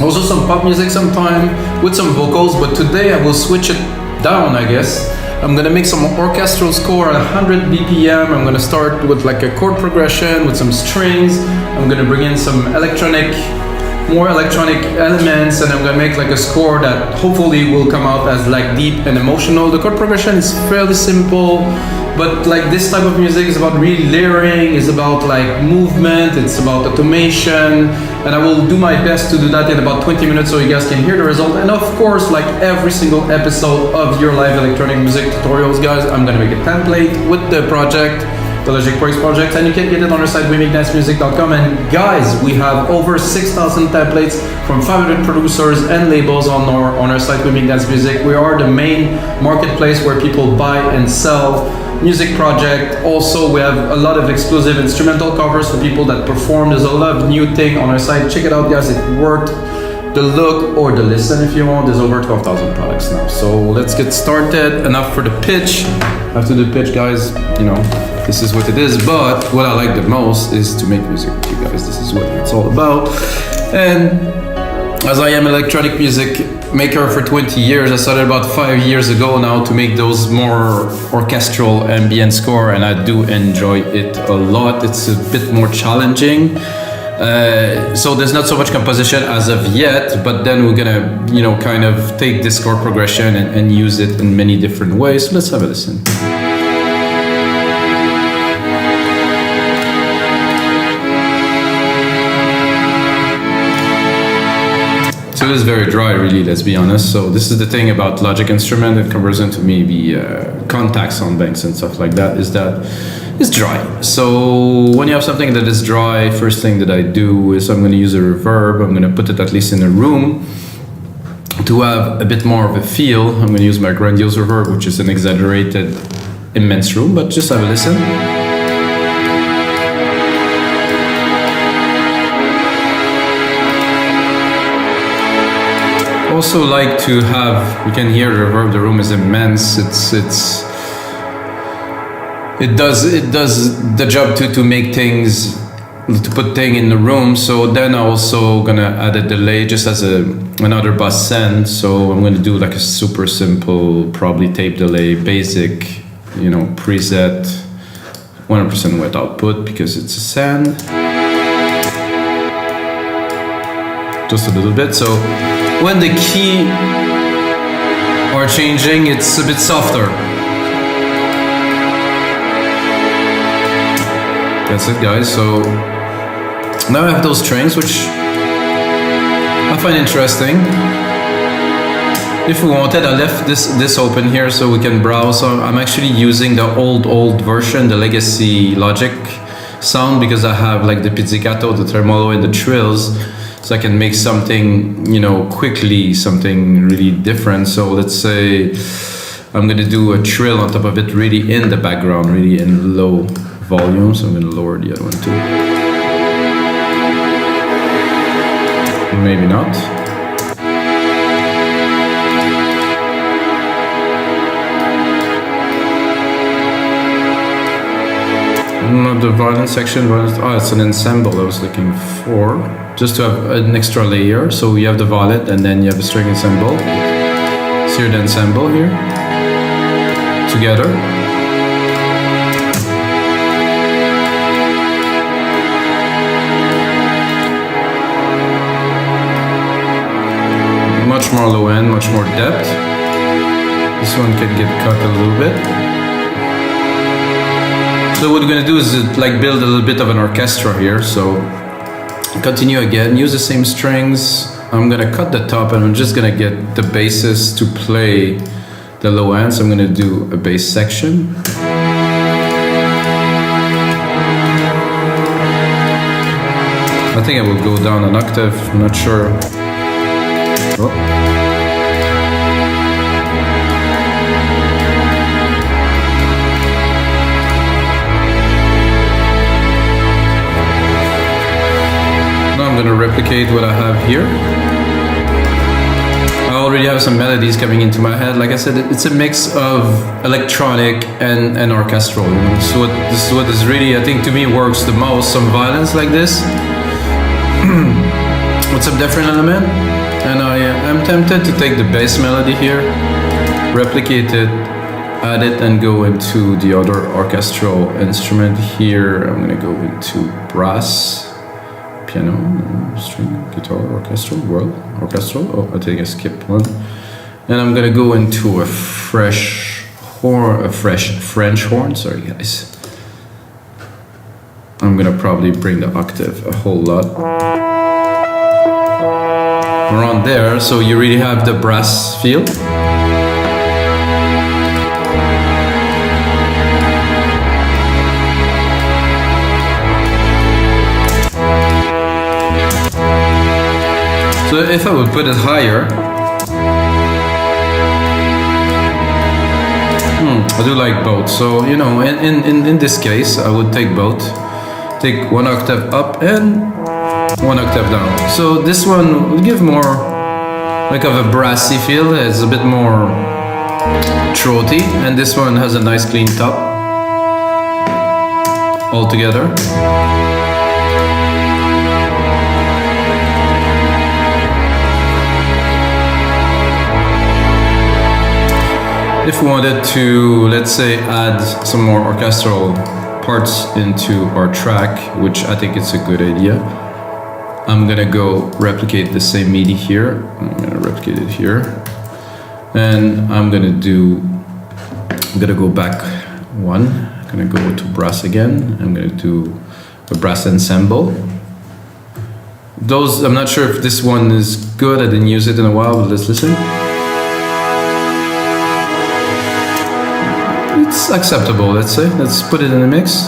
Also some pop music sometime with some vocals, but today I will switch it down, I guess. I'm gonna make some orchestral score at 100 BPM. I'm gonna start with like a chord progression with some strings. I'm gonna bring in some more electronic elements, and I'm gonna make like a score that hopefully will come out as like deep and emotional. The chord progression is fairly simple, but like this type of music is about really layering, is about like movement, it's about automation, and I will do my best to do that in about 20 minutes so you guys can hear the result. And of course, like every single episode of your live electronic music tutorials, guys, I'm gonna make a template with the project, the Logic Pro X project, and you can get it on our site, wemixdancemusic.com. And guys, we have over 6,000 templates from 500 producers and labels on our site, wemixdancemusic. We are the main marketplace where people buy and sell music project. Also, we have a lot of exclusive instrumental covers for people that perform. There's a lot of new thing on our site. Check it out, guys. It worked. The look or the listen if you want. There's over 12,000 products now. So let's get started. Enough for the pitch. After the pitch, guys, you know, this is what it is. But what I like the most is to make music with you guys. This is what it's all about. And as I am electronic music maker for 20 years, I started about 5 years ago now to make those more orchestral ambient score, and I do enjoy it a lot. It's a bit more challenging. So there's not so much composition as of yet, but then we're gonna, you know, kind of take this chord progression and use it in many different ways. So let's have a listen. So it is very dry, really, let's be honest. So this is the thing about Logic instrument that converts into maybe contact sound banks and stuff like that, is that it's dry. So when you have something that is dry, first thing that I do is I'm going to use a reverb. I'm going to put it at least in a room to have a bit more of a feel. I'm going to use my grandiose reverb, which is an exaggerated, immense room, but just have a listen. Also like to have, you can hear the reverb, the room is immense. It does the job to make things, to put things in the room. So then I'm also gonna add a delay just as another bus send. So I'm gonna do like a super simple, probably tape delay, basic, you know, preset, 100% wet output because it's a send. Just a little bit. So when the key are changing, it's a bit softer. That's it, guys. So now I have those strings, which I find interesting. If we wanted, I left this open here so we can browse. So I'm actually using the old version, the legacy Logic sound, because I have like the pizzicato, the tremolo, and the trills. So I can make something, you know, quickly, something really different. So let's say I'm gonna do a trill on top of it, really in the background, really in low volume. So I'm gonna lower the other one too. Maybe not. Not the violin section, but it's an ensemble I was looking for. Just to have an extra layer. So you have the violin and then you have a string ensemble. So you're the ensemble here. Together. Much more low end, much more depth. This one can get cut a little bit. So what we're gonna do is like build a little bit of an orchestra here. So continue again, use the same strings. I'm gonna cut the top and I'm just gonna get the basses to play the low end. So I'm gonna do a bass section. I think I will go down an octave, I'm not sure. Oh. I'm going to replicate what I have here. I already have some melodies coming into my head. Like I said, it's a mix of electronic and orchestral. You know? So this is what is really, I think, to me works the most. Some violins like this. with some different element, and I am tempted to take the bass melody here, replicate it, add it, and go into the other orchestral instrument here. I'm gonna go into brass, piano, string, guitar, orchestral, orchestral. Oh, I think I skipped one. And I'm gonna go into a fresh French horn. Sorry, guys. I'm gonna probably bring the octave a whole lot around there, so you really have the brass feel. So if I would put it higher, I do like both. So, you know, in this case, I would take both. Take one octave up and one octave down. So this one would give more like of a brassy feel. It's a bit more throaty, and this one has a nice clean top all together. If we wanted to, let's say, add some more orchestral parts into our track, which I think it's a good idea, I'm gonna go replicate the same MIDI here. I'm gonna replicate it here, and I'm gonna go back one. I'm gonna go to brass again. I'm gonna do a brass ensemble. I'm not sure if this one is good. I didn't use it in a while, but let's listen. It's acceptable, let's say. Let's put it in the mix.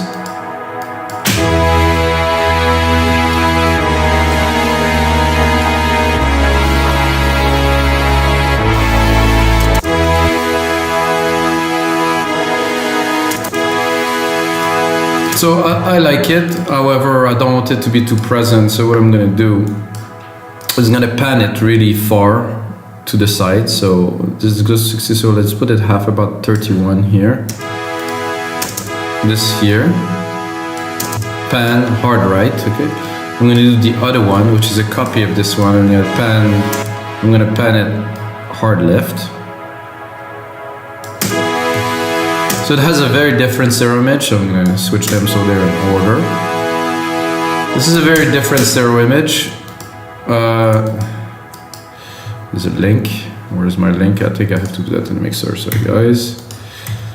So I like it, however, I don't want it to be too present, so what I'm gonna do is gonna pan it really far to the side. So this goes 60, so let's put it half, about 31 here. This here. Pan hard right, okay. I'm gonna do the other one, which is a copy of this one. I'm gonna pan it hard left. So it has a very different stereo image, so I'm gonna switch them so they're in order. This is a very different stereo image. Is it link? Where's my link? I think I have to do that in the mixer, sorry guys.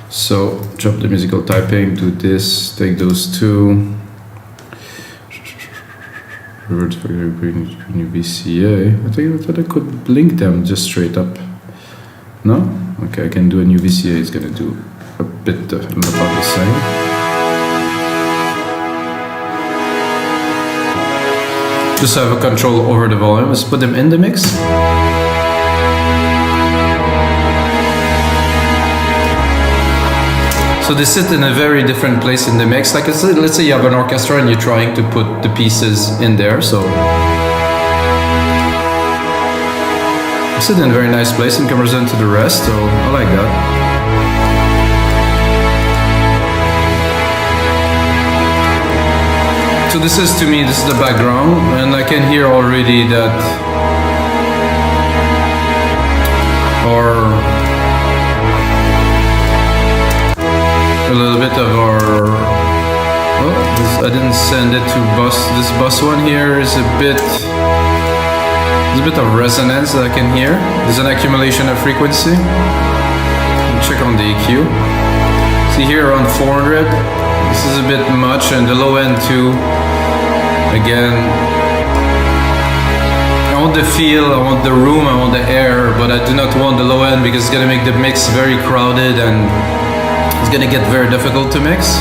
So drop the musical typing, do this, take those two. Revert for your new VCA. I thought I could link them just straight up. No? Okay, I can do a new VCA, it's gonna do a bit about the same. Just have a control over the volume. Let's put them in the mix. So they sit in a very different place in the mix. Like let's say you have an orchestra and you're trying to put the pieces in there. So they sit in a very nice place in comparison to the rest. So I like that. So this is, to me, this is the background, and I can hear already that a little bit of our, I didn't send it to bus. This bus one here is a bit, there's a bit of resonance that I can hear. There's an accumulation of frequency. Check on the EQ. See here around 400. This is a bit much, and the low end too. Again, I want the feel, I want the room, I want the air, but I do not want the low end because it's gonna make the mix very crowded and it's gonna get very difficult to mix.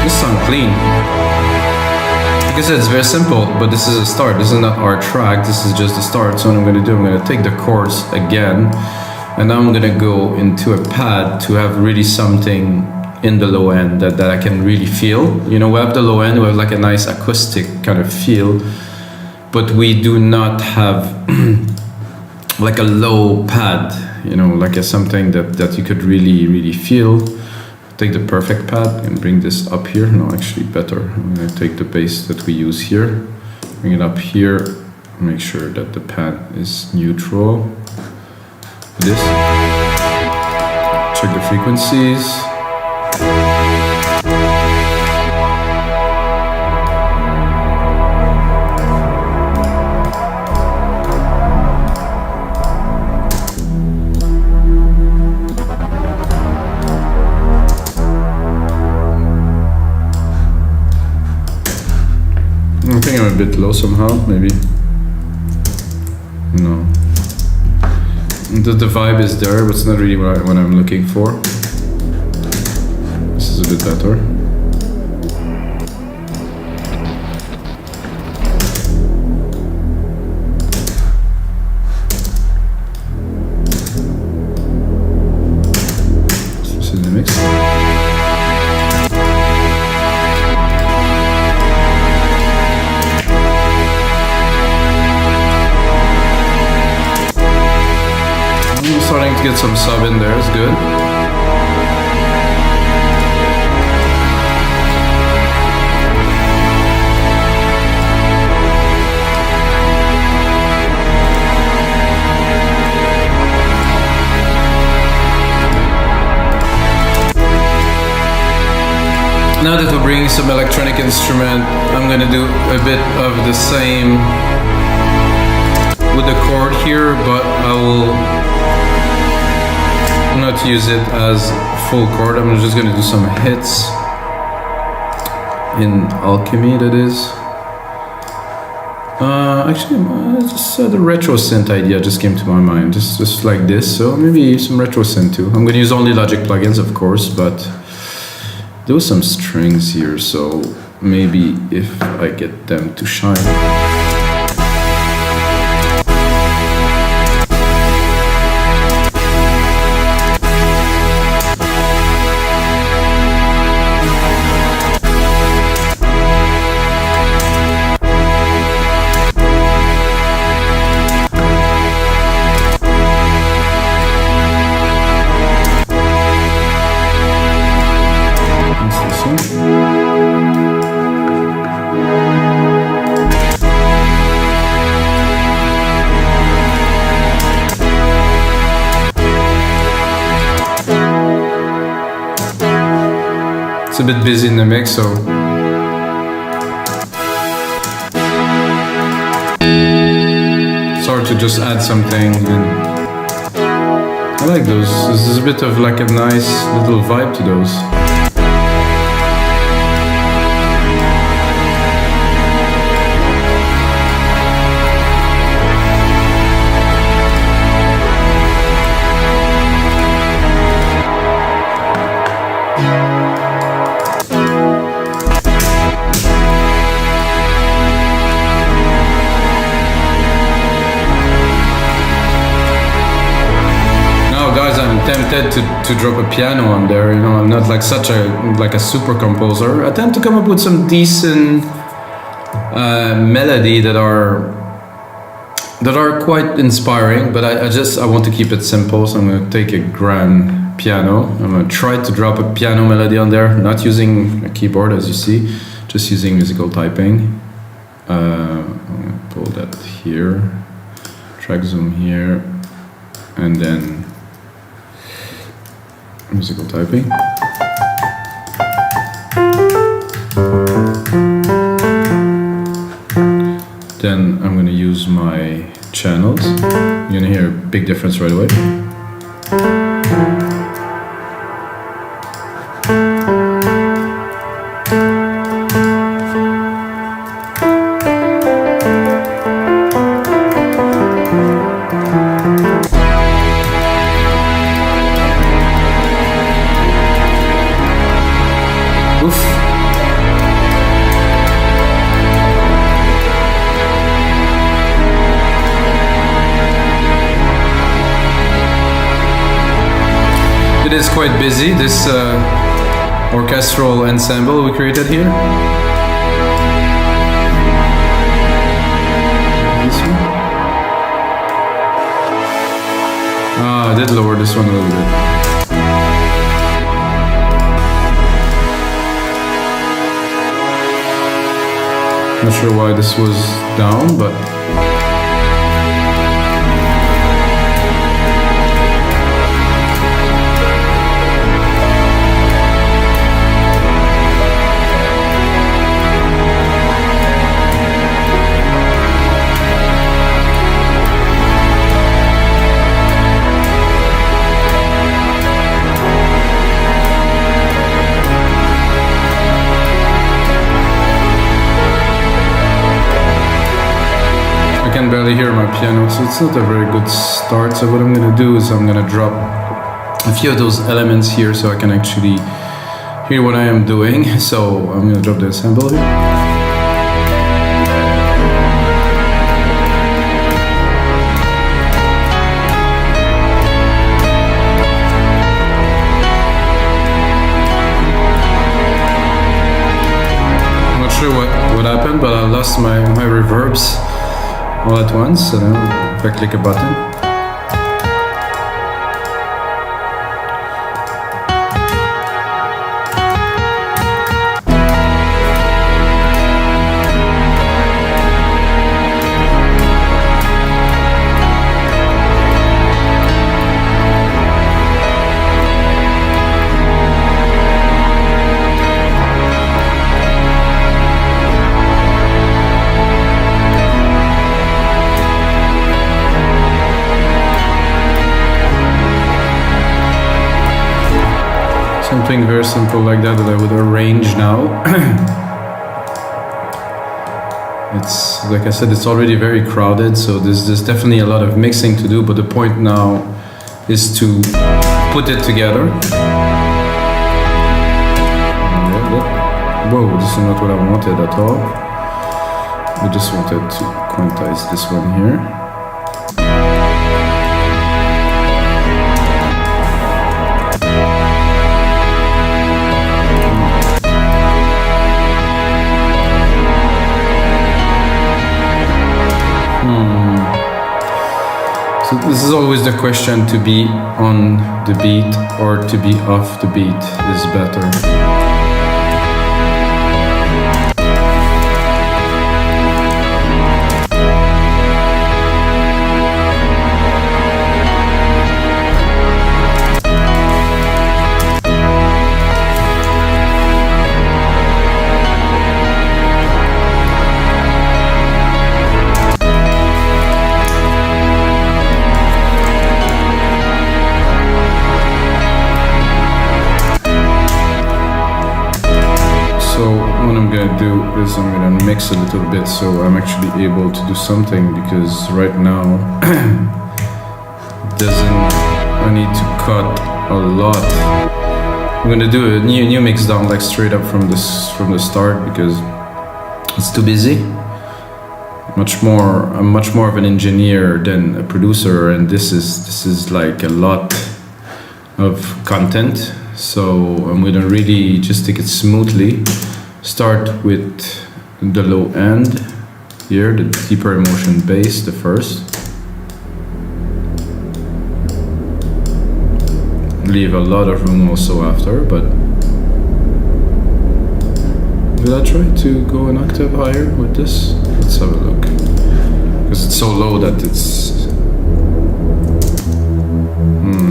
This sounds clean. Like I said, it's very simple, but this is a start. This is not our track, this is just the start. So what I'm gonna do, I'm gonna take the chords again, and now I'm gonna go into a pad to have really something in the low end that I can really feel. You know, we have the low end, we have like a nice acoustic kind of feel, but we do not have like a low pad, you know, like something that you could really feel. take the perfect pad and bring this up here. No, actually better. I'm gonna take the bass that we use here, bring it up here, make sure that the pad is neutral. This. Check the frequencies. I think I'm a bit low somehow, maybe. No. The vibe is there, but it's not really what I'm looking for. This is a bit better. This is the mix. Starting to get some sub in there is good. Now that we're bringing some electronic instrument, I'm gonna do a bit of the same with the chord here, but I will not use it as full chord. I'm just gonna do some hits in alchemy, that is. Actually, just the retro synth idea just came to my mind, just like this. So maybe some retro synth too. I'm gonna use only Logic plugins, of course, but there was some strings here, so maybe if I get them to shine. It's a bit busy in the mix, so it's hard to just add something. And I like those. This is a bit of like a nice little vibe to those. Tempted to drop a piano on there, you know. I'm not like such a super composer. I tend to come up with some decent melody that are quite inspiring, but I want to keep it simple, so I'm gonna take a grand piano. I'm gonna try to drop a piano melody on there, not using a keyboard as you see, just using musical typing. I'm gonna pull that here, track zoom here, and then musical typing. Then I'm going to use my channels. You're going to hear a big difference right away. It is quite busy, this orchestral ensemble we created here. I did lower this one a little bit. Not sure why this was down, but I can barely hear my piano, so it's not a very good start. So what I'm gonna do is I'm gonna drop a few of those elements here so I can actually hear what I am doing. So I'm gonna drop the ensemble here. I'm not sure what happened, but I lost my reverbs all at once. So now if I click a button, something very simple like that I would arrange now. It's like I said, it's already very crowded, so there's definitely a lot of mixing to do, but the point now is to put it together. Whoa, this is not what I wanted at all. I just wanted to quantize this one here. So this is always the question, to be on the beat or to be off the beat is better. What I'm gonna do is I'm gonna mix a little bit so I'm actually able to do something, because right now I need to cut a lot. I'm gonna do a new mix down, like straight up from the start, because it's too busy. I'm much more of an engineer than a producer, and this is like a lot of content. So I'm gonna really just take it smoothly. Start with the low end here, the deeper emotion bass, the first. Leave a lot of room also after, but will I try to go an octave higher with this? Let's have a look. Because it's so low that it's...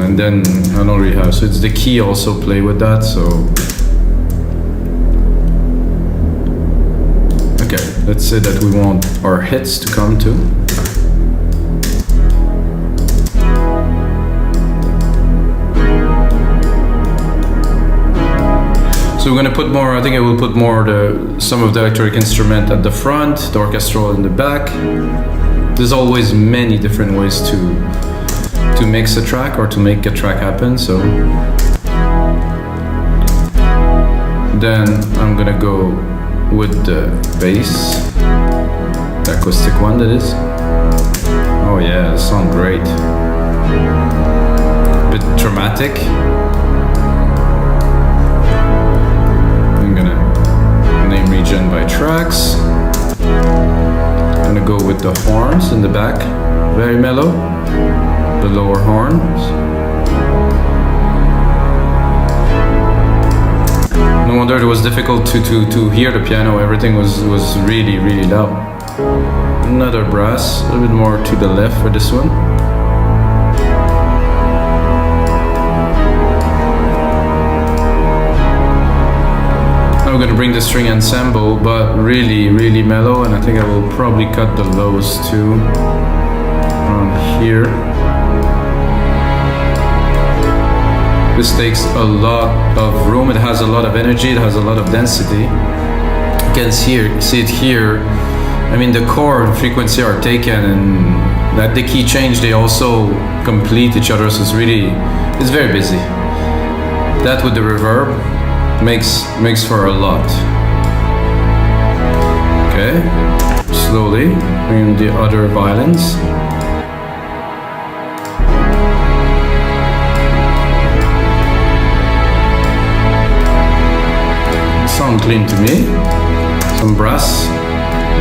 and then I don't really have, so it's the key also play with that, so... Okay, let's say that we want our hits to come to. So we're gonna put more, I think I will put more some of the electric instrument at the front, the orchestral in the back. There's always many different ways to mix a track or to make a track happen, so. Then I'm gonna go with the bass, the acoustic one that is. Oh yeah, it sounds great. Bit dramatic. I'm gonna name region by tracks. I'm gonna go with the horns in the back, very mellow. The lower horns. No wonder it was difficult to hear the piano. Everything was really, really loud. Another brass, a little bit more to the left for this one. I'm gonna bring the string ensemble, but really, really mellow, and I think I will probably cut the lows too around here. This takes a lot of room. It has a lot of energy. It has a lot of density. You can see it here. I mean, the chord frequency are taken, and that the key change, they also complete each other. So it's very busy. That with the reverb makes for a lot. Okay, slowly bring the other violins. Sound clean to me. Some brass.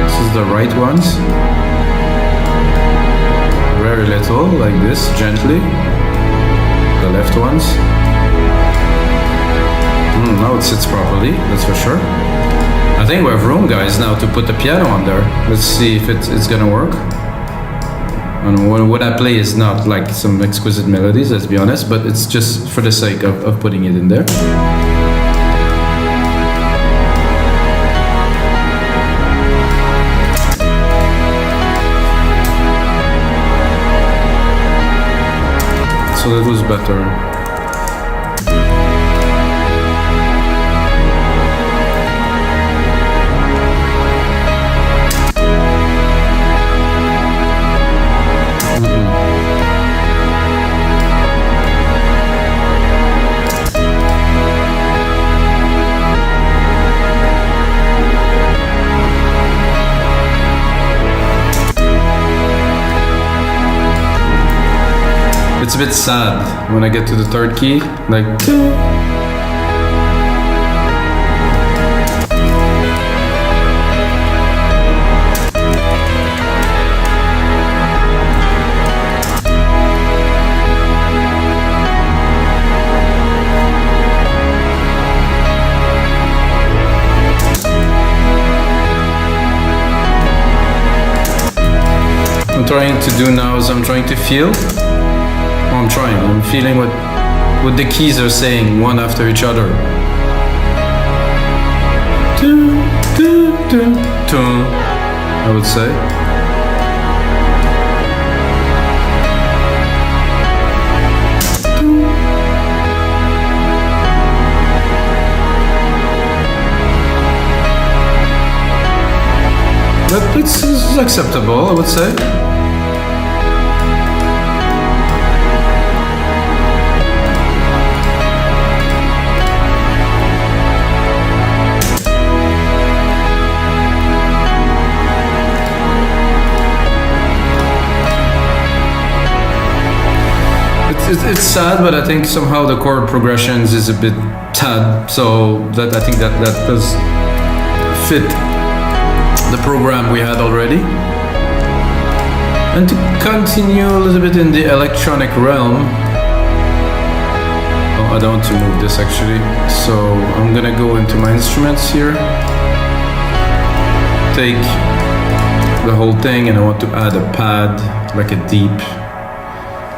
This is the right ones. Very little, like this, gently. The left ones. Now it sits properly, that's for sure. I think we have room, guys, now to put the piano on there. Let's see if it's gonna work. And what I play is not like some exquisite melodies, let's be honest, but it's just for the sake of putting it in there. So that was better. It's a bit sad when I get to the third key, like I'm trying to do now is I'm trying to feel. I'm feeling what the keys are saying one after each other. I would say. But it's acceptable, I would say. It's sad, but I think somehow the chord progressions is a bit tad, so that I think that does fit the program we had already. And to continue a little bit in the electronic realm, oh, I don't want to move this actually, so I'm gonna go into my instruments here, take the whole thing, and I want to add a pad, like a deep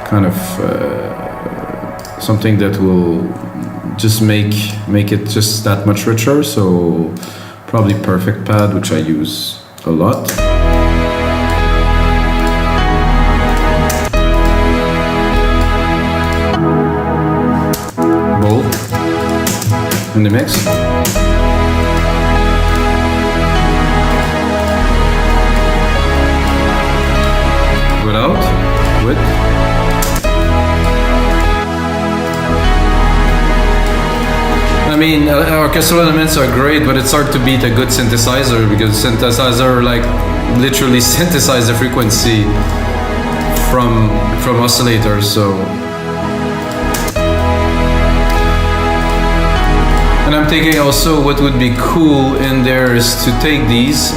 kind of something that will just make it just that much richer. So probably perfect pad, which I use a lot. Bowl in the mix. Without, with. I mean, orchestral elements are great, but it's hard to beat a good synthesizer, because synthesizer like literally synthesize the frequency from oscillators. So, and I'm thinking also what would be cool in there is to take these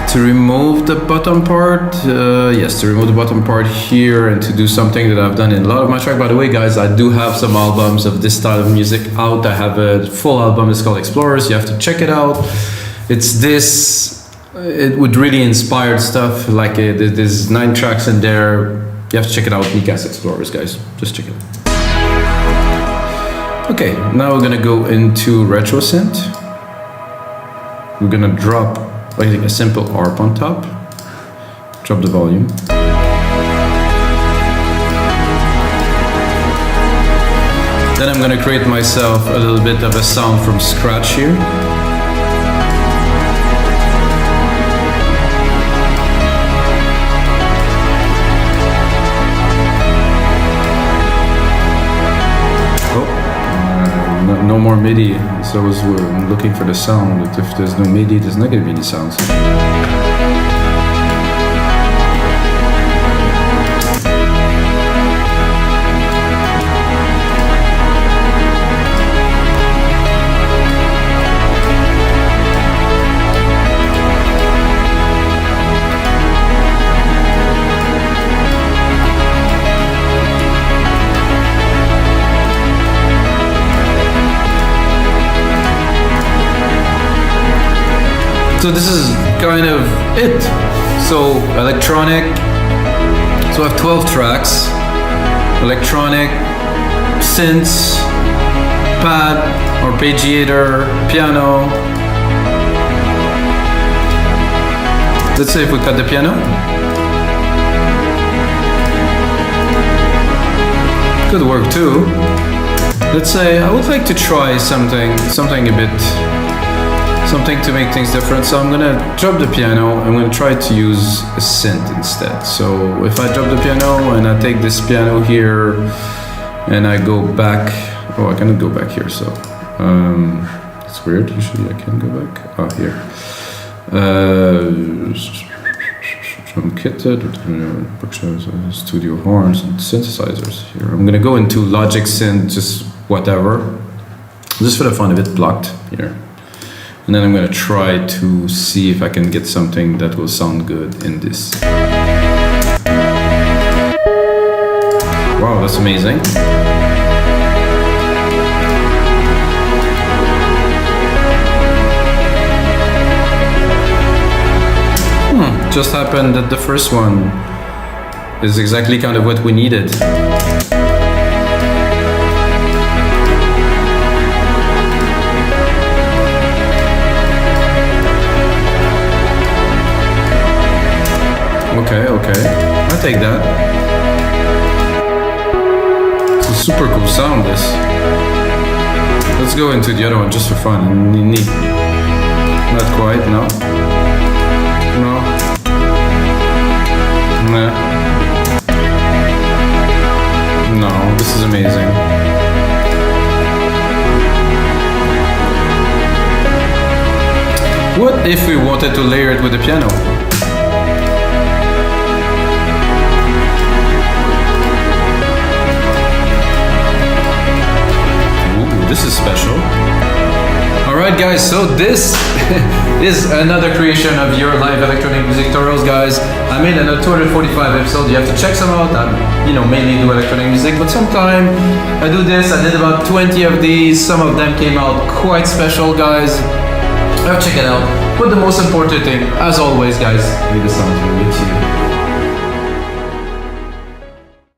to remove the bottom part, yes, to remove the bottom part here and to do something that I've done in a lot of my track. By the way, guys, I do have some albums of this style of music out. I have a full album, it's called Explorers. You have to check it out. It's this, it would really inspired stuff. Like there's 9 tracks in there. You have to check it out, Micas Explorers, guys. Just check it out. Okay, now we're gonna go into retro synth. We're gonna drop, I think, a simple ARP on top. Drop the volume. Then I'm gonna create myself a little bit of a sound from scratch here. No more MIDI, so I was looking for the sound, but if there's no MIDI, there's not going to be any sounds. So this is kind of it. So electronic, so I have 12 tracks, electronic, synths, pad, arpeggiator, piano. Let's say if we cut the piano. Could work too. Let's say I would like to try something a bit, something to make things different. So I'm gonna drop the piano. I'm gonna try to use a synth instead. So if I drop the piano and I take this piano here and I go back, oh, I cannot go back here. So it's weird. Usually I can go back. Oh, here. Drum kitted, studio horns and synthesizers. Here I'm gonna go into Logic synth, just whatever, just for the fun of it, blocked here. And then I'm gonna try to see if I can get something that will sound good in this. Wow, that's amazing. Just happened that the first one is exactly kind of what we needed. Okay, I take that. It's a super cool sound, this. Let's go into the other one just for fun. Neat. Not quite, no. No. Nah. No, this is amazing. What if we wanted to layer it with the piano? This is special. Alright guys, so this is another creation of your live electronic music tutorials, guys. I made another 245 episodes. You have to check some out. I mainly do electronic music, but sometimes I do this. I did about 20 of these. Some of them came out quite special, guys. Check it out. But the most important thing, as always, guys, may the sounds be with you.